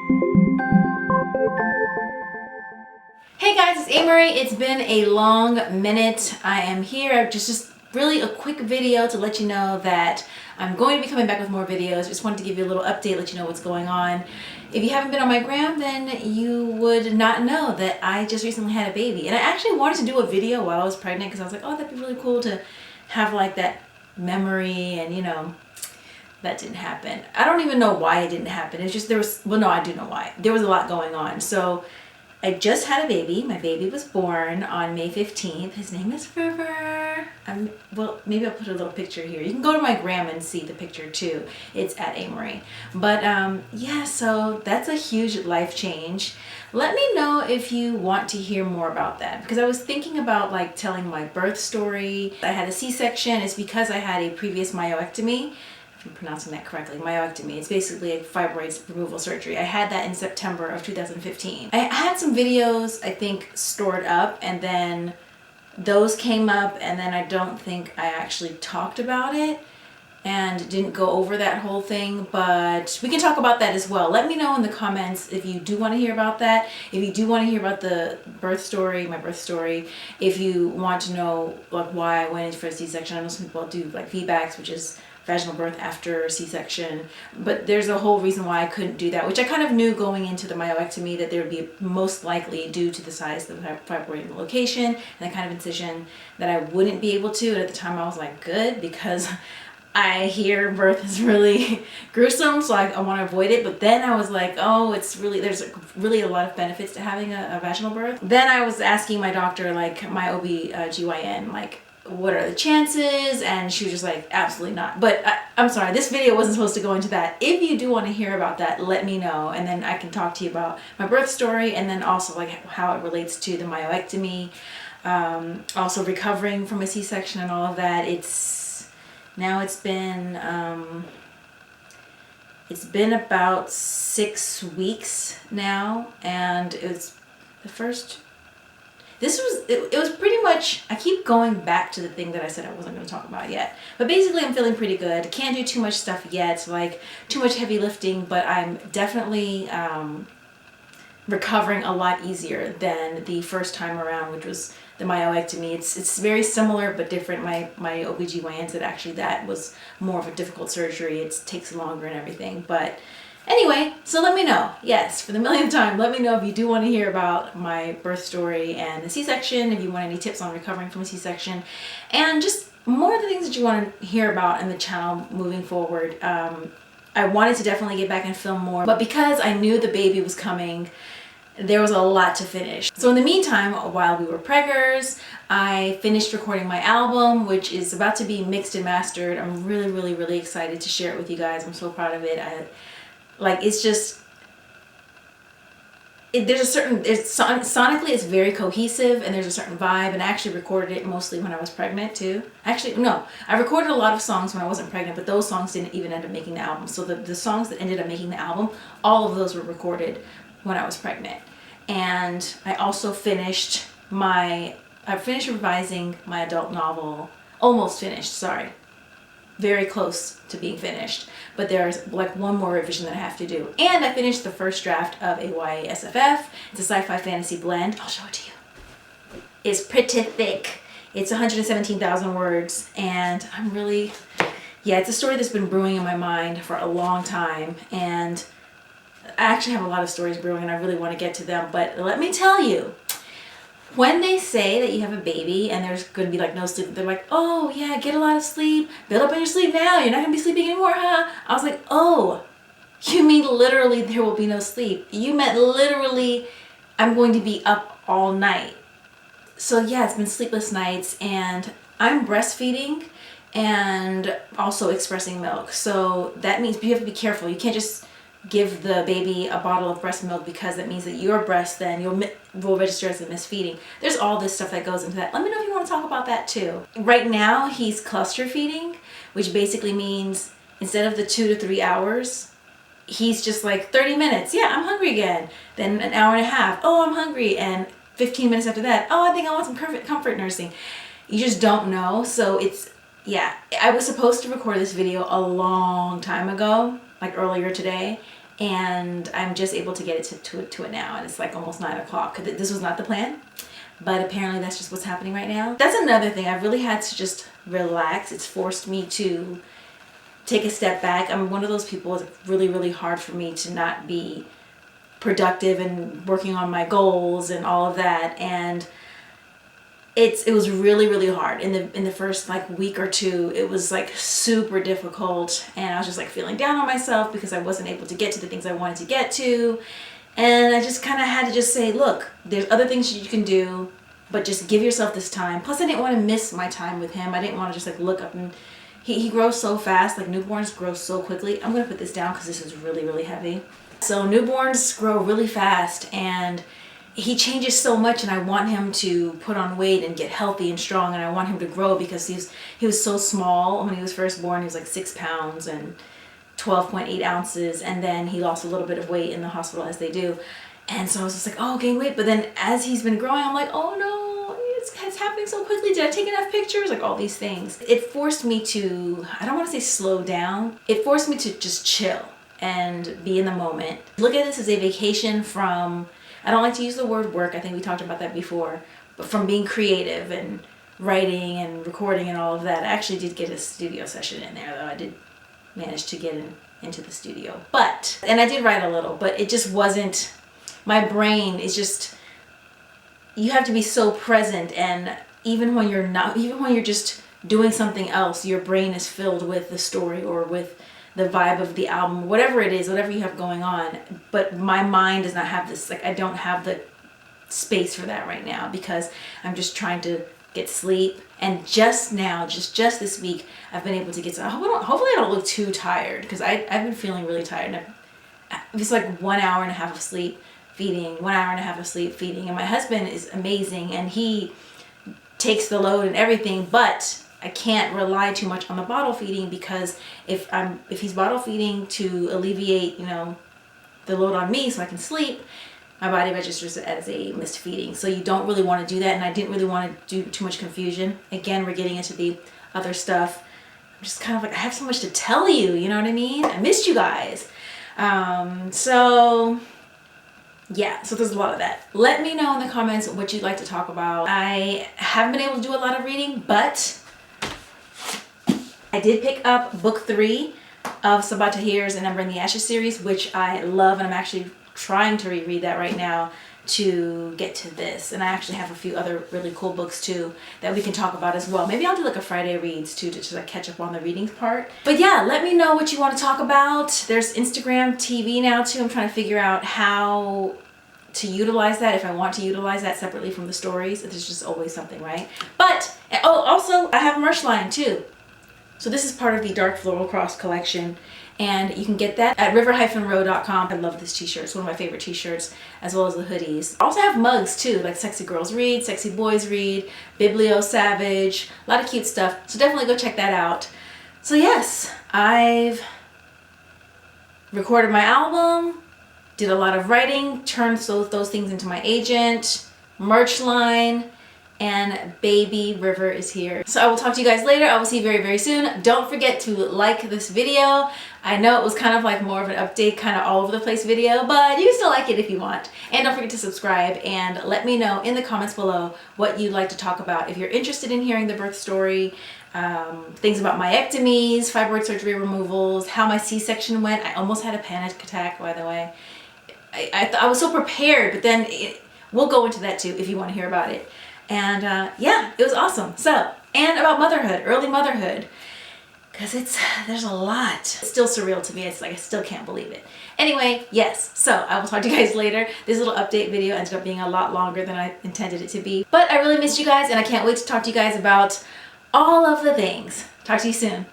Hey guys, it's Ameriie. It's been a long minute. I am here. Just really a quick video to let you know that I'm going to be coming back with more videos. Just wanted to give you a little update, let you know what's going on. If you haven't been on my gram, then you would not know that I just recently had a baby. And I actually wanted to do a video while I was pregnant because I was like, oh, that'd be really cool to have like that memory, and you know, that didn't happen. I don't even know why it didn't happen. It's just well, no, I do know why. There was a lot going on. So I just had a baby. My baby was born on May 15th. His name is River. Well, maybe I'll put a little picture here. You can go to my gram and see the picture too. It's at Ameriie. But yeah, so that's a huge life change. Let me know if you want to hear more about that, because I was thinking about like telling my birth story. I had a C-section. It's because I had a previous myomectomy. I'm pronouncing that correctly, myomectomy. It's basically a fibroid removal surgery. I had that in September of 2015. I had some videos, I think, stored up, and then those came up, and then I don't think I actually talked about it and didn't go over that whole thing, but we can talk about that as well. Let me know in the comments if you do want to hear about that, if you do want to hear about the birth story, my birth story, if you want to know like why I went in for a C-section. I know some people do like VBACs, which is vaginal birth after C-section, but there's a whole reason why I couldn't do that, which I kind of knew going into the myomectomy that there would be most likely due to the size of the fibroid and the location and the kind of incision that I wouldn't be able to. And at the time I was like, good, because I hear birth is really gruesome, so I want to avoid it. But then I was like, oh, there's really a lot of benefits to having a vaginal birth. Then I was asking my doctor, like my OB/GYN, like, what are the chances? And she was just like, absolutely not. But I'm sorry, this video wasn't supposed to go into that. If you do want to hear about that, let me know, and then I can talk to you about my birth story, and then also like how it relates to the myomectomy, also recovering from a C-section and all of that. It's been about 6 weeks now, and it was the first. It was pretty much, I keep going back to the thing that I said I wasn't going to talk about yet. But basically I'm feeling pretty good. Can't do too much stuff yet, like too much heavy lifting, but I'm definitely recovering a lot easier than the first time around, which was the myomectomy. It's very similar but different. My OB/GYN said actually that was more of a difficult surgery. It takes longer and everything. But anyway, so let me know. Yes, for the millionth time, let me know if you do want to hear about my birth story and the C-section, if you want any tips on recovering from a C-section, and just more of the things that you want to hear about in the channel moving forward. I wanted to definitely get back and film more, but because I knew the baby was coming, there was a lot to finish. So in the meantime, while we were preggers, I finished recording my album, which is about to be mixed and mastered. I'm really, really, really excited to share it with you guys. I'm so proud of it. Sonically it's very cohesive, and there's a certain vibe, and I actually recorded it mostly when I was pregnant too. Actually, no, I recorded a lot of songs when I wasn't pregnant, but those songs didn't even end up making the album. So the songs that ended up making the album, all of those were recorded when I was pregnant. And I also finished revising my adult novel, almost finished, sorry. Very close to being finished, but there's like one more revision that I have to do. And I finished the first draft of a YA SFF. It's a sci-fi fantasy blend. I'll show it to you. It's pretty thick. It's 117,000 words, and it's a story that's been brewing in my mind for a long time, and I actually have a lot of stories brewing, and I really want to get to them. But let me tell you, when they say that you have a baby and there's going to be like no sleep, they're like, oh yeah, get a lot of sleep, build up on your sleep now, you're not going to be sleeping anymore, huh? I was like, oh, you mean literally there will be no sleep? You meant literally I'm going to be up all night. So yeah, it's been sleepless nights, and I'm breastfeeding and also expressing milk. So that means you have to be careful. You can't just give the baby a bottle of breast milk, because that means that your breast then will register as a misfeeding. There's all this stuff that goes into that. Let me know if you want to talk about that too. Right now he's cluster feeding, which basically means instead of the 2 to 3 hours, he's just like 30 minutes. Yeah, I'm hungry again. Then an hour and a half. Oh, I'm hungry. And 15 minutes after that, oh, I think I want some comfort nursing. You just don't know. So yeah, I was supposed to record this video a long time ago, like earlier today, and I'm just able to get it to it now, and it's like almost 9 o'clock. This was not the plan, but apparently that's just what's happening right now. That's another thing. I've really had to just relax. It's forced me to take a step back. I'm one of those people, it's really, really hard for me to not be productive and working on my goals and all of that. And it was really, really hard in the first like week or two. It was like super difficult, and I was just like feeling down on myself because I wasn't able to get to the things I wanted to get to. And I just kind of had to just say, look, there's other things you can do, but just give yourself this time. Plus I didn't want to miss my time with him. I didn't want to just like look up, and he grows so fast. Like newborns grow so quickly. I'm gonna put this down because this is really, really heavy. So newborns grow really fast, and he changes so much, and I want him to put on weight and get healthy and strong, and I want him to grow because he was so small when he was first born. He was like 6 pounds and 12.8 ounces, and then he lost a little bit of weight in the hospital, as they do. And so I was just like, oh, gain weight. But then as he's been growing, I'm like, oh no, it's happening so quickly. Did I take enough pictures? Like all these things. It forced me to, I don't want to say slow down. It forced me to just chill and be in the moment. Look at this as a vacation from, I don't like to use the word work. I think we talked about that before. But from being creative and writing and recording and all of that. I actually did get a studio session in there, though. I did manage to get into the studio. And I did write a little, but it just wasn't, my brain is just, you have to be so present, and even when you're just doing something else, your brain is filled with the story or with the vibe of the album, whatever it is, whatever you have going on. But my mind does not have this, like I don't have the space for that right now because I'm just trying to get sleep. And just now, just this week, I've been able to get to, hopefully I don't look too tired, because I've been feeling really tired. And it's like 1 hour and a half of sleep feeding, 1 hour and a half of sleep feeding. And my husband is amazing, and he takes the load and everything, but I can't rely too much on the bottle feeding, because if he's bottle feeding to alleviate, the load on me so I can sleep, my body registers it as a missed feeding. So you don't really want to do that, and I didn't really want to do too much confusion. Again, we're getting into the other stuff. I'm just kind of like, I have so much to tell you, you know what I mean? I missed you guys. So yeah, so there's a lot of that. Let me know in the comments what you'd like to talk about. I haven't been able to do a lot of reading, but I did pick up book 3 of Sabaa Tahir's An Ember in the Ashes series, which I love, and I'm actually trying to reread that right now to get to this. And I actually have a few other really cool books too that we can talk about as well. Maybe I'll do like a Friday reads too, to just like catch up on the readings part. But yeah, let me know what you want to talk about. There's Instagram TV now too. I'm trying to figure out how to utilize that, if I want to utilize that separately from the stories. There's just always something, right? But oh, also I have a merch line too. So this is part of the Dark Floral Cross collection, and you can get that at river-row.com. I love this t-shirt. It's one of my favorite t-shirts, as well as the hoodies. I also have mugs too, like Sexy Girls Read, Sexy Boys Read, Biblio Savage, a lot of cute stuff. So definitely go check that out. So yes, I've recorded my album, did a lot of writing, turned those things into my agent, merch line, and baby River is here. So I will talk to you guys later. I will see you very, very soon. Don't forget to like this video. I know it was kind of like more of an update, kind of all over the place video, but you can still like it if you want. And don't forget to subscribe, and let me know in the comments below what you'd like to talk about. If you're interested in hearing the birth story, things about myectomies, fibroid surgery removals, how my C-section went. I almost had a panic attack, by the way. I was so prepared, but then we'll go into that too if you want to hear about it. And yeah, it was awesome. So, and about motherhood, early motherhood, because there's a lot. It's still surreal to me. It's like I still can't believe it. Anyway, yes, so I will talk to you guys later. This little update video ended up being a lot longer than I intended it to be, but I really missed you guys, and I can't wait to talk to you guys about all of the things. Talk to you soon.